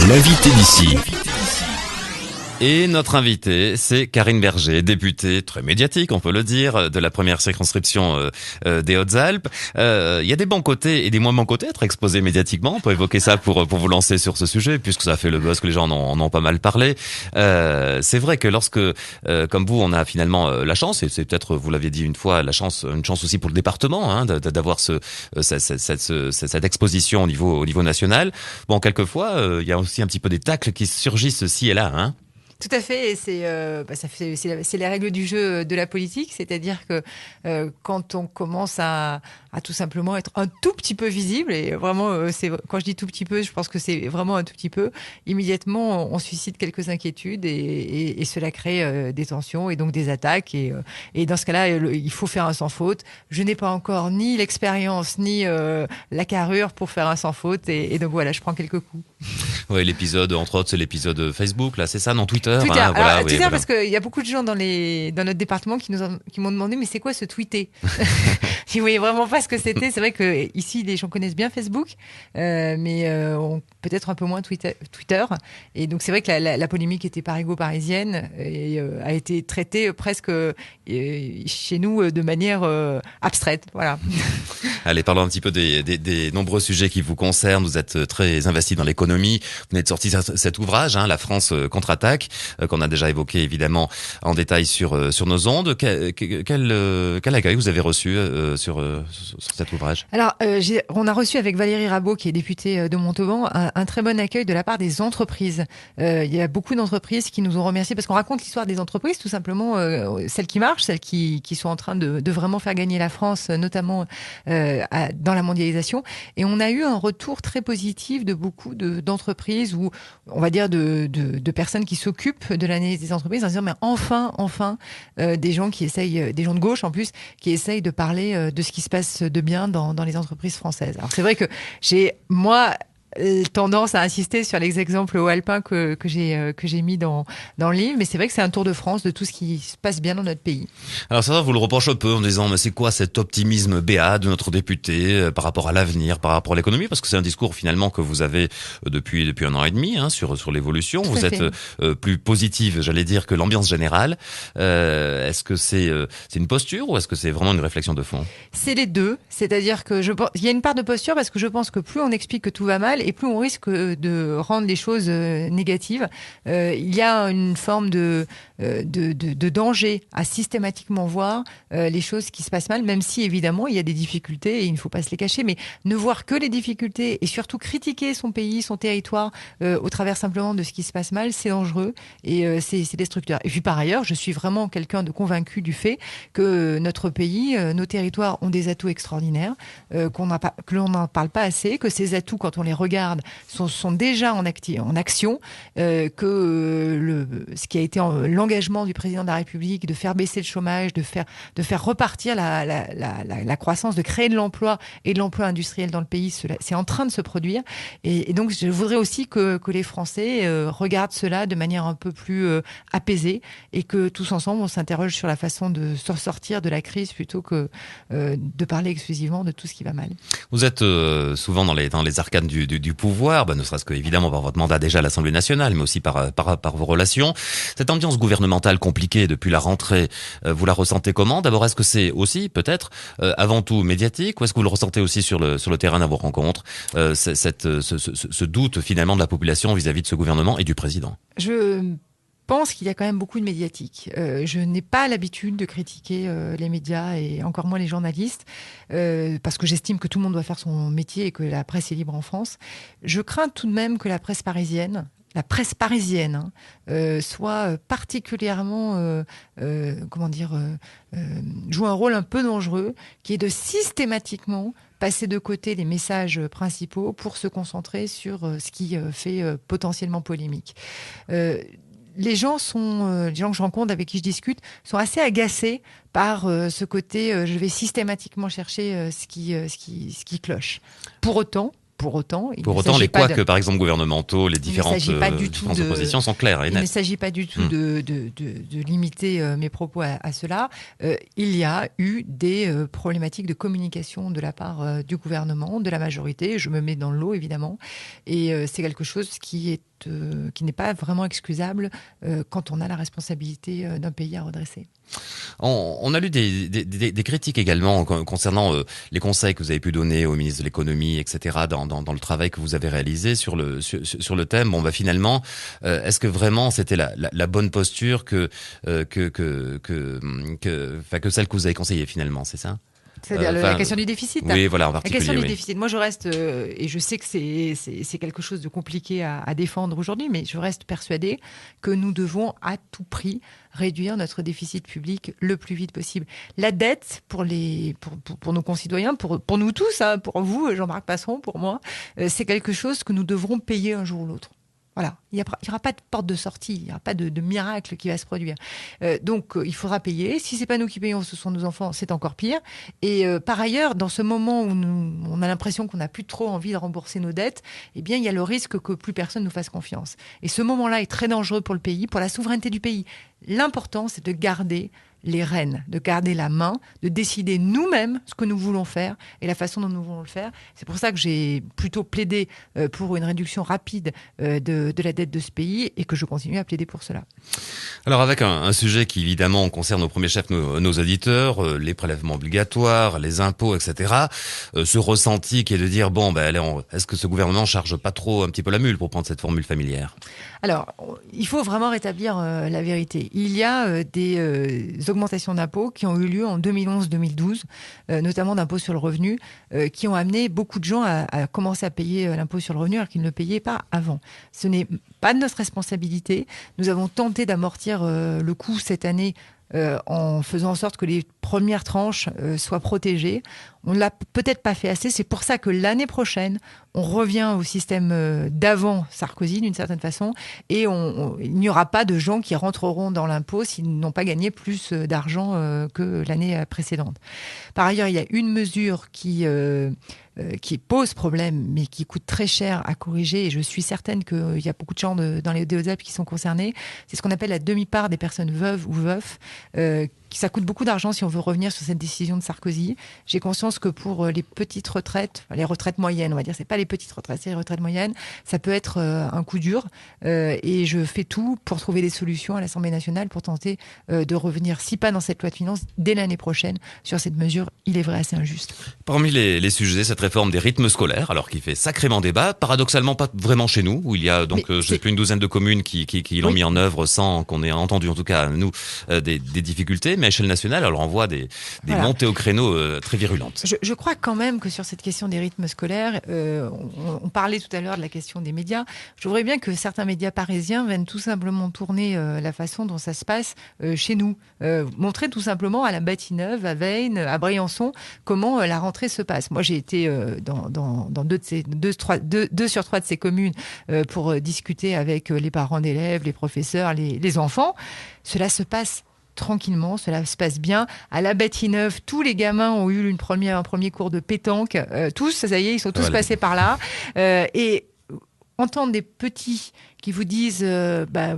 L'invité d'ici. Et notre invitée, c'est Karine Berger, députée très médiatique, on peut le dire, de la première circonscription des Hautes-Alpes. Il y a des bons côtés et des moins bons côtés à être exposés médiatiquement. On peut évoquer ça pour vous lancer sur ce sujet, puisque ça a fait le buzz, que les gens en ont pas mal parlé. C'est vrai que lorsque, comme vous, on a finalement la chance, et c'est peut-être, vous l'aviez dit une fois, une chance aussi pour le département, hein, d'avoir cette exposition au niveau national. Bon, quelquefois, il y a aussi un petit peu des tacles qui surgissent ci et là, hein. Tout à fait, et c'est les règles du jeu de la politique, c'est-à-dire que quand on commence à tout simplement être un tout petit peu visible, et vraiment, quand je dis tout petit peu, je pense que c'est vraiment un tout petit peu, immédiatement on suscite quelques inquiétudes et cela crée des tensions et donc des attaques, et dans ce cas-là, il faut faire un sans faute. Je n'ai pas encore ni l'expérience ni la carrure pour faire un sans faute, et donc voilà, je prends quelques coups. Ouais, l'épisode, entre autres, c'est l'épisode Facebook, là, c'est ça, non, Twitter. Twitter, hein, voilà, Twitter, voilà. parce qu'il y a beaucoup de gens dans notre département qui m'ont demandé, mais c'est quoi ce tweeter? Ils voyaient vraiment pas ce que c'était. C'est vrai que ici, les gens connaissent bien Facebook, mais peut-être un peu moins Twitter. Et donc, c'est vrai que la polémique était parigo-parisienne et a été traitée presque chez nous de manière abstraite. Voilà. Allez, parlons un petit peu des nombreux sujets qui vous concernent. Vous êtes très investi dans l'économie. Vous venez de sortir cet ouvrage, hein, La France contre-attaque, qu'on a déjà évoqué évidemment en détail sur nos ondes. Quel accueil vous avez reçu sur cet ouvrage? Alors, on a reçu avec Valérie Rabault, qui est députée de Montauban, un très bon accueil de la part des entreprises. Il y a beaucoup d'entreprises qui nous ont remerciés parce qu'on raconte l'histoire des entreprises, tout simplement, celles qui marchent, celles qui sont en train de vraiment faire gagner la France, notamment dans la mondialisation. Et on a eu un retour très positif de beaucoup d'entreprises, ou on va dire de personnes qui s'occupent de l'analyse des entreprises, en disant mais enfin des gens qui essayent, des gens de gauche en plus, qui essayent de parler de ce qui se passe de bien dans les entreprises françaises. Alors c'est vrai que j'ai tendance à insister sur les exemples alpins que j'ai mis dans le livre, mais c'est vrai que c'est un tour de France de tout ce qui se passe bien dans notre pays. Alors ça, vous le reproche un peu en disant, mais c'est quoi cet optimisme béat de notre député par rapport à l'avenir, par rapport à l'économie? Parce que c'est un discours finalement que vous avez depuis 1 an et demi, hein, sur l'évolution. Vous êtes plus positive, j'allais dire, que l'ambiance générale. Est-ce que c'est une posture ou est-ce que c'est vraiment une réflexion de fond? C'est les deux, c'est-à-dire que il y a une part de posture parce que je pense que plus on explique que tout va mal et plus on risque de rendre les choses négatives. Il y a une forme de danger à systématiquement voir les choses qui se passent mal, même si évidemment il y a des difficultés et il ne faut pas se les cacher, mais ne voir que les difficultés et surtout critiquer son pays, son territoire au travers simplement de ce qui se passe mal, c'est dangereux et c'est destructeur. Et puis par ailleurs, je suis vraiment quelqu'un de convaincu du fait que notre pays, nos territoires ont des atouts extraordinaires, que l'on n'en parle pas assez, que ces atouts, quand on les regarde, sont déjà en action, que ce qui a été l'engagement du président de la République de faire baisser le chômage, de faire repartir la croissance, de créer de l'emploi et de l'emploi industriel dans le pays, c'est en train de se produire. Et donc, je voudrais aussi que les Français regardent cela de manière un peu plus apaisée et que tous ensemble, on s'interroge sur la façon de sortir de la crise plutôt que de parler exclusivement de tout ce qui va mal. Vous êtes souvent dans les arcanes du pouvoir, ne serait-ce que évidemment par votre mandat déjà à l'Assemblée nationale, mais aussi par vos relations. Cette ambiance gouvernementale compliquée depuis la rentrée, vous la ressentez comment? D'abord, est-ce que c'est aussi peut-être avant tout médiatique, ou est-ce que vous le ressentez aussi sur le terrain à vos rencontres, ce doute finalement de la population vis-à-vis de ce gouvernement et du président? Je pense qu'il y a quand même beaucoup de médiatique. Je n'ai pas l'habitude de critiquer les médias et encore moins les journalistes parce que j'estime que tout le monde doit faire son métier et que la presse est libre en France. Je crains tout de même que la presse parisienne soit particulièrement, joue un rôle un peu dangereux, qui est de systématiquement passer de côté les messages principaux pour se concentrer sur ce qui fait potentiellement polémique. Les gens que je rencontre, avec qui je discute, sont assez agacés par ce côté je vais systématiquement chercher ce qui cloche. Pour autant, les couacs, par exemple, gouvernementaux, les différentes oppositions sont claires et nettes. Il ne s'agit pas du tout de limiter mes propos à cela. Il y a eu des problématiques de communication de la part du gouvernement, de la majorité. Je me mets dans le lot, évidemment. Et c'est quelque chose qui est qui n'est pas vraiment excusable quand on a la responsabilité d'un pays à redresser. On a lu des critiques également concernant les conseils que vous avez pu donner au ministre de l'économie, etc., dans le travail que vous avez réalisé sur le thème. Bon, finalement, est-ce que vraiment c'était la bonne posture que celle que vous avez conseillée finalement, c'est ça? C'est-à-dire la question du déficit. Oui, voilà, en la particulier. question du oui. déficit. Moi, je reste, et je sais que c'est quelque chose de compliqué à défendre aujourd'hui, mais je reste persuadée que nous devons à tout prix réduire notre déficit public le plus vite possible. La dette pour nos concitoyens, pour nous tous, hein, pour vous, Jean-Marc Passeron, pour moi, c'est quelque chose que nous devrons payer un jour ou l'autre. Voilà, il n'y aura pas de porte de sortie, il n'y aura pas de miracle qui va se produire. Donc, il faudra payer. Si c'est pas nous qui payons, ce sont nos enfants, c'est encore pire. Et par ailleurs, dans ce moment où on a l'impression qu'on n'a plus trop envie de rembourser nos dettes, eh bien, il y a le risque que plus personne nous fasse confiance. Et ce moment-là est très dangereux pour le pays, pour la souveraineté du pays. L'important, c'est de garder les rênes, de garder la main, de décider nous-mêmes ce que nous voulons faire et la façon dont nous voulons le faire. C'est pour ça que j'ai plutôt plaidé pour une réduction rapide de la dette de ce pays et que je continue à plaider pour cela. Alors avec un sujet qui évidemment concerne au premier chef nos auditeurs, les prélèvements obligatoires, les impôts, etc. Ce ressenti qui est de dire est-ce que ce gouvernement charge pas trop un petit peu la mule pour prendre cette formule familière? Alors, il faut vraiment rétablir la vérité. Il y a des augmentations d'impôts qui ont eu lieu en 2011-2012, notamment d'impôts sur le revenu, qui ont amené beaucoup de gens à commencer à payer l'impôt sur le revenu alors qu'ils ne le payaient pas avant. Ce n'est pas de notre responsabilité. Nous avons tenté d'amortir le coût cette année en faisant en sorte que les premières tranches soient protégées. On ne l'a peut-être pas fait assez. C'est pour ça que l'année prochaine, on revient au système d'avant Sarkozy, d'une certaine façon, et il n'y aura pas de gens qui rentreront dans l'impôt s'ils n'ont pas gagné plus d'argent que l'année précédente. Par ailleurs, il y a une mesure qui pose problème, mais qui coûte très cher à corriger, et je suis certaine qu'il y a beaucoup de gens dans les Hautes-Alpes qui sont concernés. C'est ce qu'on appelle la demi-part des personnes veuves ou veufs. Ça coûte beaucoup d'argent si on veut revenir sur cette décision de Sarkozy. J'ai conscience que pour les petites retraites, les retraites moyennes, on va dire, c'est pas les petites retraites, c'est les retraites moyennes, ça peut être un coup dur. Et je fais tout pour trouver des solutions à l'Assemblée nationale pour tenter de revenir, si pas dans cette loi de finances, dès l'année prochaine, sur cette mesure, il est vrai, assez injuste. Parmi les sujets, cette réforme des rythmes scolaires, alors qui fait sacrément débat, paradoxalement pas vraiment chez nous, où il y a donc je sais plus une douzaine de communes qui l'ont mis en œuvre sans qu'on ait entendu, en tout cas nous, des difficultés. Mais à échelle nationale, alors on voit des montées au créneau très virulentes. Je crois quand même que sur cette question des rythmes scolaires, on parlait tout à l'heure de la question des médias. Je voudrais bien que certains médias parisiens viennent tout simplement tourner la façon dont ça se passe chez nous. Montrer tout simplement à la Batignolles, à Veynes, à Briançon, comment la rentrée se passe. Moi, j'ai été dans deux sur trois de ces communes pour discuter avec les parents d'élèves, les professeurs, les enfants. Cela se passe tranquillement, cela se passe bien. À la Batignolles, tous les gamins ont eu un premier cours de pétanque. Tous, ça y est, ils sont tous passés par là. Et entendre des petits qui vous disent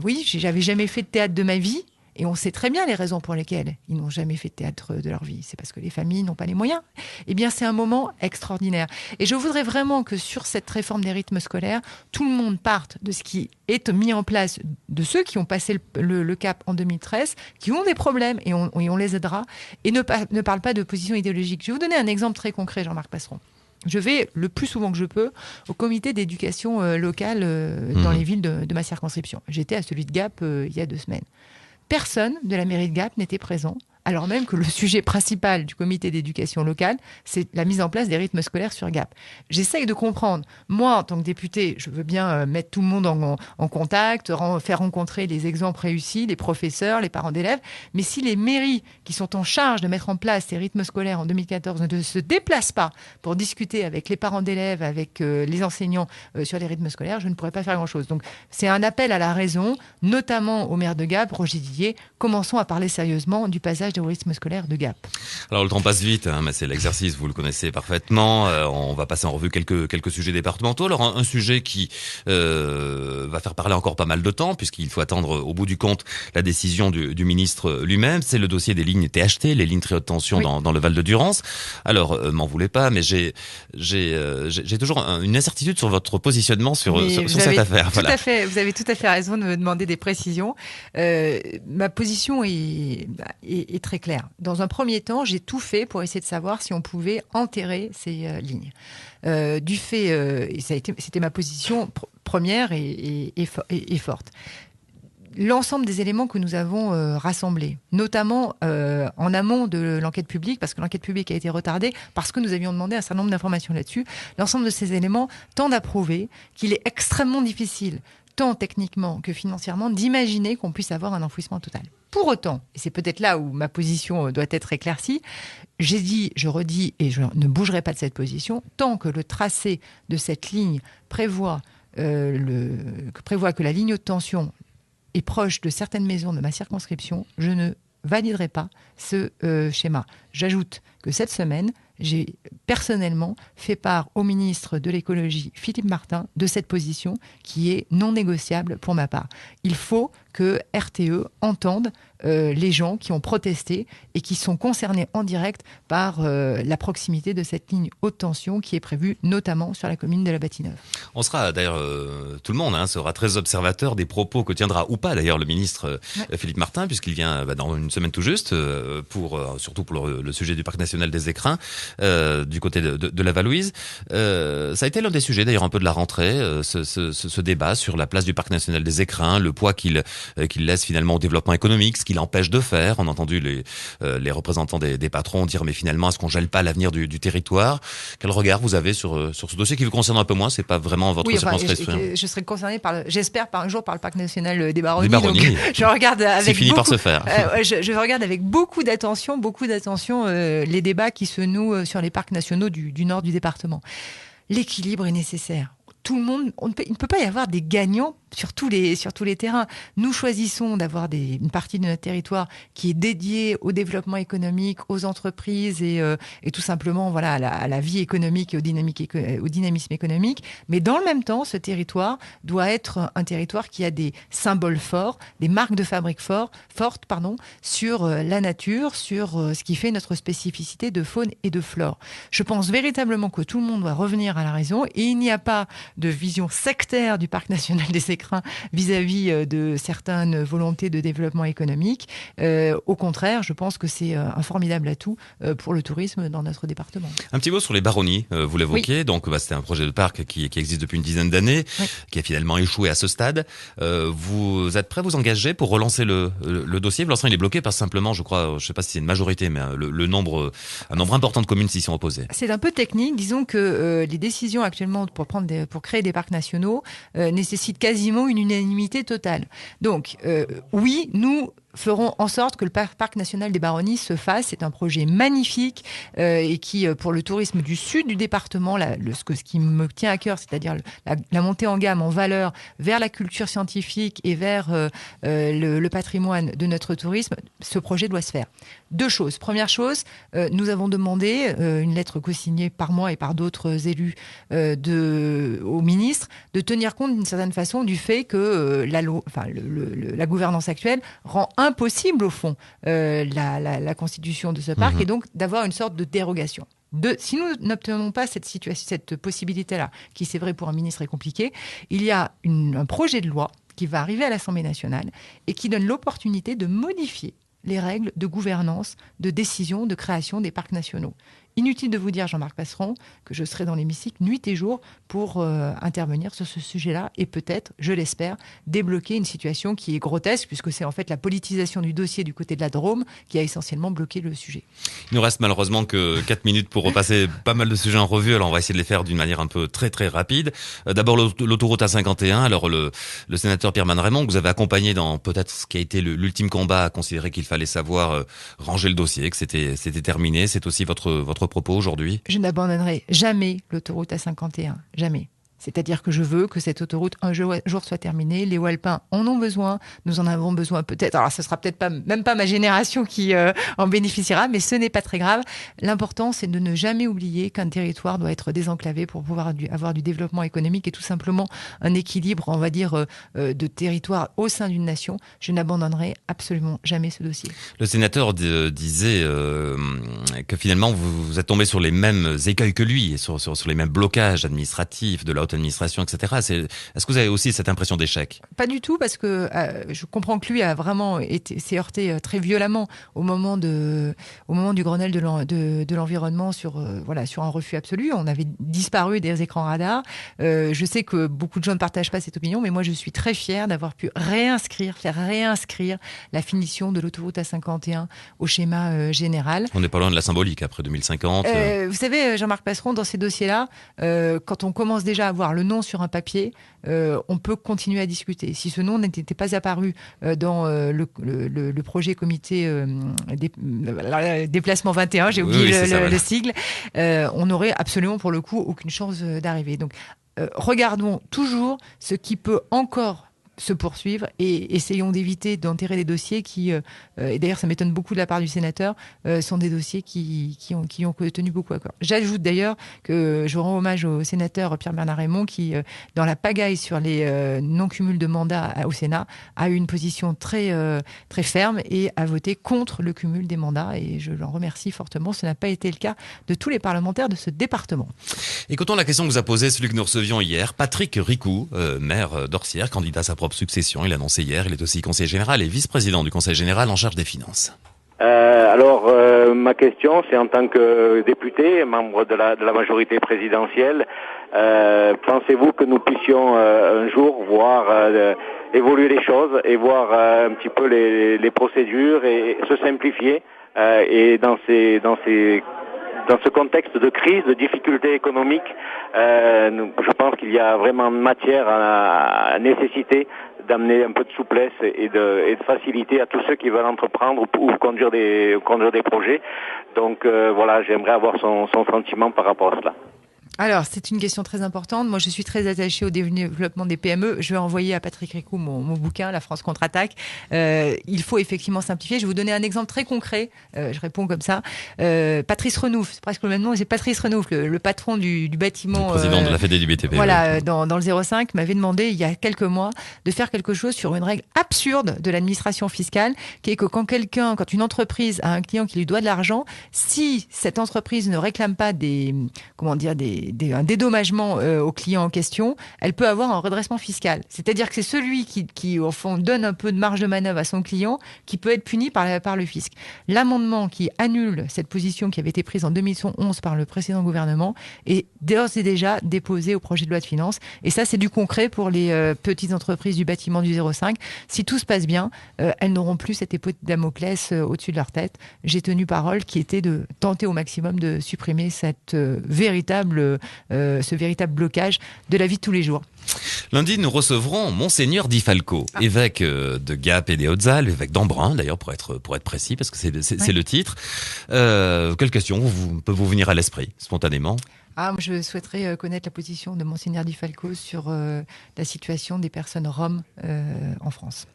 oui, j'avais jamais fait de théâtre de ma vie. Et on sait très bien les raisons pour lesquelles ils n'ont jamais fait de théâtre de leur vie. C'est parce que les familles n'ont pas les moyens. Eh bien, c'est un moment extraordinaire. Et je voudrais vraiment que sur cette réforme des rythmes scolaires, tout le monde parte de ce qui est mis en place, de ceux qui ont passé le cap en 2013, qui ont des problèmes et on les aidera, et ne parle pas de position idéologique. Je vais vous donner un exemple très concret, Jean-Marc Passeron. Je vais le plus souvent que je peux au comité d'éducation locale dans les villes de ma circonscription. J'étais à celui de Gap il y a 2 semaines. Personne de la mairie de Gap n'était présent, alors même que le sujet principal du comité d'éducation locale, c'est la mise en place des rythmes scolaires sur Gap. J'essaye de comprendre. Moi, en tant que députée, je veux bien mettre tout le monde en contact, faire rencontrer les exemples réussis, les professeurs, les parents d'élèves. Mais si les mairies qui sont en charge de mettre en place ces rythmes scolaires en 2014 ne se déplacent pas pour discuter avec les parents d'élèves, avec les enseignants sur les rythmes scolaires, je ne pourrais pas faire grand-chose. Donc, c'est un appel à la raison, notamment au maire de Gap, Roger Didier. Commençons à parler sérieusement du passage des tourisme scolaire de Gap. Alors le temps passe vite, hein, mais c'est l'exercice, vous le connaissez parfaitement. On va passer en revue quelques sujets départementaux. Alors un sujet qui va faire parler encore pas mal de temps, puisqu'il faut attendre au bout du compte la décision du ministre lui-même, c'est le dossier des lignes THT, les lignes très haute tension oui. dans le Val de Durance. Alors m'en voulez pas, mais j'ai toujours une incertitude sur votre positionnement sur cette affaire. Tout à fait, vous avez tout à fait raison de me demander des précisions. Ma position est très claire. Dans un premier temps, j'ai tout fait pour essayer de savoir si on pouvait enterrer ces lignes. Du fait, c'était ma position première et forte. L'ensemble des éléments que nous avons rassemblés, notamment en amont de l'enquête publique, parce que l'enquête publique a été retardée, parce que nous avions demandé un certain nombre d'informations là-dessus, l'ensemble de ces éléments tendent à prouver qu'il est extrêmement difficile, tant techniquement que financièrement, d'imaginer qu'on puisse avoir un enfouissement total. Pour autant, et c'est peut-être là où ma position doit être éclaircie, j'ai dit, je redis, et je ne bougerai pas de cette position, tant que le tracé de cette ligne prévoit que la ligne haute tension est proche de certaines maisons de ma circonscription, je ne validerai pas ce schéma. J'ajoute que cette semaine, j'ai personnellement fait part au ministre de l'écologie, Philippe Martin, de cette position qui est non négociable pour ma part. Il faut que RTE entende les gens qui ont protesté et qui sont concernés en direct par la proximité de cette ligne haute tension qui est prévue notamment sur la commune de la Bâtie-Neuve. On sera d'ailleurs, tout le monde sera très observateur des propos que tiendra ou pas d'ailleurs le ministre Philippe Martin, puisqu'il vient dans une semaine tout juste, surtout pour le sujet du parc national des Écrins, du côté de la Valouise. Ça a été l'un des sujets d'ailleurs un peu de la rentrée, ce débat sur la place du parc national des Écrins, le poids qu'il laisse finalement au développement économique, ce qu'il empêche de faire. On a entendu les représentants des patrons dire mais finalement est-ce qu'on gèle pas l'avenir du territoire? Quel regard vous avez sur ce dossier qui vous concerne un peu moins? C'est pas vraiment votre circonscription. Je serai concernée j'espère un jour par le parc national des Baronnies. Donc je regarde avec par se faire. Je regarde avec beaucoup d'attention les débats qui se nouent sur les parcs nationaux du nord du département. L'équilibre est nécessaire. Tout le monde, il ne peut pas y avoir des gagnants sur tous les terrains. Nous choisissons d'avoir une partie de notre territoire qui est dédiée au développement économique, aux entreprises et tout simplement à la vie économique et au dynamisme économique. Mais dans le même temps, ce territoire doit être un territoire qui a des symboles forts, des marques de fabrique fortes, sur la nature, sur ce qui fait notre spécificité de faune et de flore. Je pense véritablement que tout le monde doit revenir à la raison et il n'y a pas de vision sectaire du parc national des Écrins vis-à-vis de certaines volontés de développement économique. Au contraire, je pense que c'est un formidable atout pour le tourisme dans notre département. Un petit mot sur les baronnies, vous l'évoquiez. Oui. Donc, c'était un projet de parc qui existe depuis une dizaine d'années, oui. qui a finalement échoué à ce stade. Vous êtes prêt à vous engager pour relancer le dossier? Pour l'instant, il est bloqué parce que simplement, je crois, je ne sais pas si c'est une majorité, mais un nombre important de communes s'y sont opposées. C'est un peu technique. Disons que les décisions actuellement pour créer des parcs nationaux nécessitent quasiment une unanimité totale. Donc, oui, nous ferons en sorte que le parc national des Baronnies se fasse. C'est un projet magnifique et qui, pour le tourisme du sud du département, ce qui me tient à cœur, c'est-à-dire la montée en gamme, en valeur, vers la culture scientifique et vers le patrimoine de notre tourisme, ce projet doit se faire. Deux choses. Première chose, nous avons demandé une lettre co-signée par moi et par d'autres élus au ministre de tenir compte d'une certaine façon du fait que la gouvernance actuelle rend impossible au fond la constitution de ce parc et donc d'avoir une sorte de dérogation. Si nous n'obtenons pas cette possibilité-là, qui c'est vrai pour un ministre est compliqué, il y a un projet de loi qui va arriver à l'Assemblée nationale et qui donne l'opportunité de modifier les règles de gouvernance, de décision, de création des parcs nationaux. Inutile de vous dire, Jean-Marc Passeron, que je serai dans l'hémicycle nuit et jour pour intervenir sur ce sujet-là et peut-être, je l'espère, débloquer une situation qui est grotesque puisque c'est en fait la politisation du dossier du côté de la Drôme qui a essentiellement bloqué le sujet. Il nous reste malheureusement que 4 minutes pour repasser pas mal de sujets en revue. Alors on va essayer de les faire d'une manière un peu très très rapide. D'abord l'autoroute A51. Alors le sénateur Pierre Mann-Raymond, que vous avez accompagné dans peut-être ce qui a été l'ultime combat, a considéré qu'il fallait savoir ranger le dossier, que c'était terminé. C'est aussi votre propos aujourd'hui? Je n'abandonnerai jamais l'autoroute A51, jamais. C'est-à-dire que je veux que cette autoroute un jour soit terminée. Les Hauts-Alpins en ont besoin. Nous en avons besoin peut-être. Alors, ce sera peut-être pas, même pas ma génération qui en bénéficiera, mais ce n'est pas très grave. L'important, c'est de ne jamais oublier qu'un territoire doit être désenclavé pour pouvoir avoir du développement économique et tout simplement un équilibre, on va dire, de territoire au sein d'une nation. Je n'abandonnerai absolument jamais ce dossier. Le sénateur disait que finalement, vous êtes tombé sur les mêmes écueils que lui, sur les mêmes blocages administratifs de la haute administration, etc. Est-ce que vous avez aussi cette impression d'échec? Pas du tout, parce que je comprends que lui a vraiment s'est heurté très violemment au moment du Grenelle de l'environnement sur un refus absolu. On avait disparu des écrans radars. Je sais que beaucoup de gens ne partagent pas cette opinion, mais moi je suis très fière d'avoir pu faire réinscrire la finition de l'autoroute A51 au schéma général. On n'est pas loin de la symbolique après 2050. Vous savez, Jean-Marc Passeron, dans ces dossiers-là, quand on commence déjà à avoir le nom sur un papier, on peut continuer à discuter. Si ce nom n'était pas apparu dans le projet comité déplacement 21, j'ai oublié le sigle, on n'aurait absolument pour le coup aucune chance d'arriver. Donc, regardons toujours ce qui peut encore se poursuivre et essayons d'éviter d'enterrer des dossiers qui, et d'ailleurs ça m'étonne beaucoup de la part du sénateur, sont des dossiers qui ont tenu beaucoup à cœur. J'ajoute d'ailleurs que je rends hommage au sénateur Pierre-Bernard Raymond qui, dans la pagaille sur les non-cumuls de mandats au Sénat, a eu une position très ferme et a voté contre le cumul des mandats et je l'en remercie fortement. Ce n'a pas été le cas de tous les parlementaires de ce département. Écoutons la question que vous a posée celui que nous recevions hier, Patrick Ricou, maire d'Orsières, candidat à sa propre succession. Il l'a annoncé hier. Il est aussi conseiller général et vice-président du conseil général en charge des finances. Ma question, c'est en tant que député, membre de la majorité présidentielle, pensez-vous que nous puissions un jour voir évoluer les choses et voir un petit peu les procédures et se simplifier et dans ce contexte de crise, de difficultés économiques, je pense qu'il y a vraiment matière à nécessiter d'amener un peu de souplesse et de facilité à tous ceux qui veulent entreprendre ou conduire des projets. Donc voilà, j'aimerais avoir son sentiment par rapport à cela. Alors, c'est une question très importante. Moi, je suis très attachée au développement des PME. Je vais envoyer à Patrick Ricou mon bouquin, La France contre-attaque. Il faut effectivement simplifier. Je vais vous donner un exemple très concret. Je réponds comme ça. Patrice Renouf, c'est presque le même nom, c'est Patrice Renouf, le patron du bâtiment. Le président de la Fédé du BTP. Voilà, dans le 05, m'avait demandé, il y a quelques mois, de faire quelque chose sur une règle absurde de l'administration fiscale, qui est que quand une entreprise a un client qui lui doit de l'argent, si cette entreprise ne réclame pas un dédommagement au client en question, elle peut avoir un redressement fiscal. C'est-à-dire que c'est celui qui, au fond, donne un peu de marge de manœuvre à son client qui peut être puni par le fisc. L'amendement qui annule cette position qui avait été prise en 2011 par le précédent gouvernement est d'ores et déjà déposé au projet de loi de finances. Et ça, c'est du concret pour les petites entreprises du bâtiment du 05. Si tout se passe bien, elles n'auront plus cette épée de Damoclès au-dessus de leur tête. J'ai tenu parole qui était de tenter au maximum de supprimer ce véritable blocage de la vie de tous les jours. Lundi, nous recevrons Monseigneur Di Falco, évêque de Gap et des Hautes-Alpes, évêque d'Embrun d'ailleurs pour être précis, parce que c'est le titre. Quelle question peut vous venir à l'esprit spontanément? Moi, je souhaiterais connaître la position de Monseigneur Di Falco sur la situation des personnes roms en France.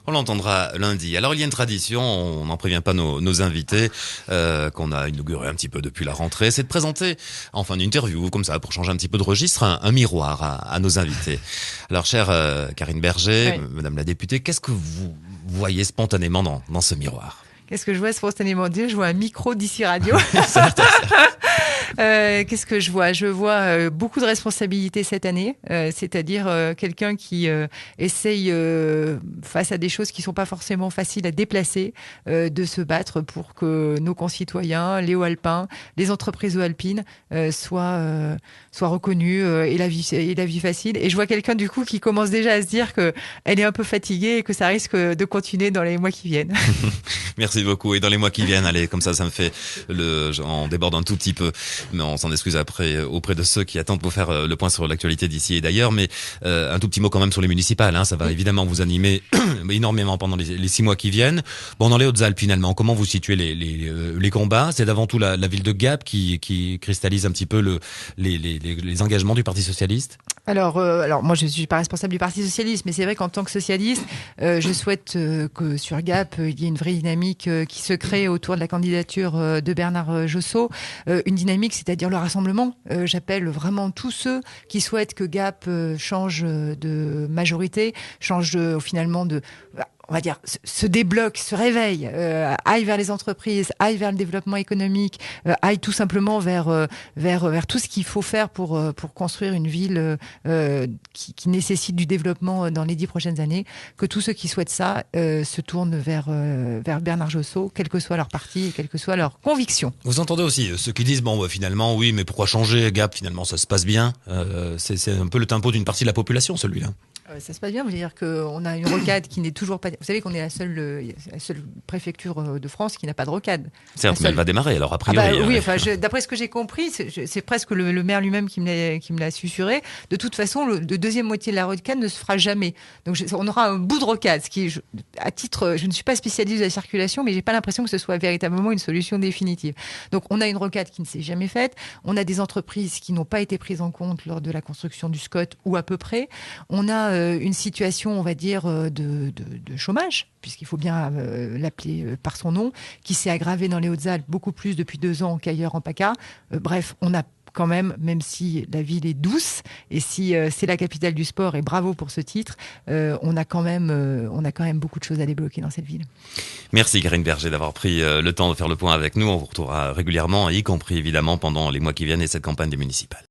On l'entendra lundi. Alors il y a une tradition, on n'en prévient pas nos invités, qu'on a inauguré un petit peu depuis la rentrée, c'est de présenter en fin d'interview, comme ça, pour changer un petit peu de registre, un miroir à nos invités. Alors chère Karine Berger, Madame la députée, qu'est-ce que vous voyez spontanément dans ce miroir? Qu'est-ce que je vois spontanément dire? Je vois un micro d'ici radio. Qu'est-ce que je vois? Je vois beaucoup de responsabilités cette année, c'est-à-dire quelqu'un qui essaye, face à des choses qui sont pas forcément faciles à déplacer, de se battre pour que nos concitoyens, les Hauts-Alpins, les entreprises Hauts-Alpines soient reconnus et la vie facile. Et je vois quelqu'un du coup qui commence déjà à se dire que elle est un peu fatiguée et que ça risque de continuer dans les mois qui viennent. Merci beaucoup. Et dans les mois qui viennent, allez, comme ça me fait on déborde un tout petit peu. Mais on s'en excuse après auprès de ceux qui attendent pour faire le point sur l'actualité d'ici et d'ailleurs. Mais un tout petit mot quand même sur les municipales. Ça va évidemment vous animer énormément pendant les 6 mois qui viennent. Bon, dans les Hautes-Alpes finalement, comment vous situez les combats? C'est avant tout la ville de Gap qui cristallise un petit peu les engagements du Parti socialiste. Alors moi je suis pas responsable du Parti socialiste, mais c'est vrai qu'en tant que socialiste, je souhaite que sur Gap il y ait une vraie dynamique qui se crée autour de la candidature de Bernard Josso, une dynamique, c'est-à-dire le rassemblement. J'appelle vraiment tous ceux qui souhaitent que Gap change de majorité, change finalement de on va dire, se débloque, se réveille, aille vers les entreprises, aille vers le développement économique, aille tout simplement vers tout ce qu'il faut faire pour construire une ville qui nécessite du développement dans les 10 prochaines années, que tous ceux qui souhaitent ça se tournent vers Bernard Josso, quel que soit leur parti et quelle que soit leur conviction. Vous entendez aussi ceux qui disent, bon, finalement, oui, mais pourquoi changer? Gap, finalement, ça se passe bien. C'est un peu le tempo d'une partie de la population, celui-là. Ça se passe bien, vous dire qu'on a une rocade qui n'est toujours pas... Vous savez qu'on est la seule préfecture de France qui n'a pas de rocade. Certes, mais elle va démarrer, alors a priori. Oui, d'après ce que j'ai compris, c'est presque le maire lui-même qui me l'a susurré. De toute façon, le deuxième moitié de la rocade ne se fera jamais. Donc on aura un bout de rocade, ce qui est, à titre... Je ne suis pas spécialiste de la circulation, mais j'ai pas l'impression que ce soit véritablement une solution définitive. Donc on a une rocade qui ne s'est jamais faite. On a des entreprises qui n'ont pas été prises en compte lors de la construction du SCOT, ou à peu près. On a une situation, on va dire, de chômage, puisqu'il faut bien l'appeler par son nom, qui s'est aggravée dans les Hautes-Alpes beaucoup plus depuis 2 ans qu'ailleurs en PACA. Bref, on a quand même si la ville est douce et si c'est la capitale du sport, et bravo pour ce titre, on a quand même beaucoup de choses à débloquer dans cette ville. Merci Karine Berger d'avoir pris le temps de faire le point avec nous. On vous retrouvera régulièrement, y compris évidemment pendant les mois qui viennent et cette campagne des municipales.